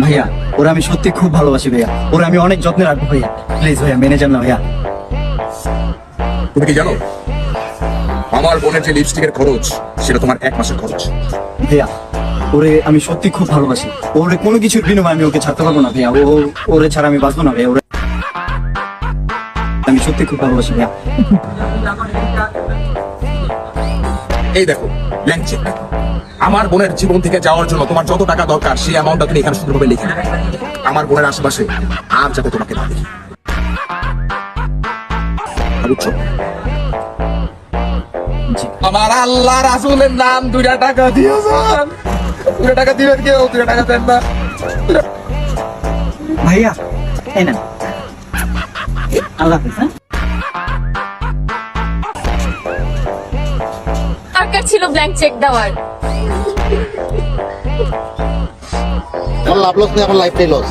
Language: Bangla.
ভাইয়া ওরা আমি সত্যি খুব ভালোবাসি ভাইয়া, ওরা আমি অনেক যত্নে রাখবো ভাইয়া, প্লিজ ভাইয়া মেনে যান না ভাইয়া। তুমি কি জানো আমার বোনের যে লিপস্টিকের খরচ সেটা তোমার 1 মাসের খরচ। ভাইয়া ওরে আমি সত্যি খুব ভালোবাসি, ওরে কোনো কিছুর বিনিময়ে আমি ওকে ছাড়তে পারবো না ভাইয়া, ওরে ছাড়া আমি বাঁচবো না ভাইয়া, ওরে আমি সত্যি খুব ভালোবাসি ভাইয়া। এই দেখো ব্ল্যাঙ্ক চেক, আমার বোনের জীবন থেকে যাওয়ার জন্য তোমার যত টাকা দরকার সেই অ্যামাউন্টটা তুমি এখানে সুন্দরভাবে লিখে দেবে। আমার বোনের আশেপাশে আর যাতে তোমাকে না দেখি, বুঝছো? জি। আমার আল্লাহ রাসূলের নাম 2 টাকা দিয়েছেন, 2 টাকা দিবেন কেউ, 2 টাকা দেন না। ভাইয়া এই না, আল্লাহ হাফেজ। হ্যাঁ দরকার ছিল ব্ল্যাঙ্ক চেক দেওয়ার। আমার লাভ লস নেই, আমার লাইফটাই লস।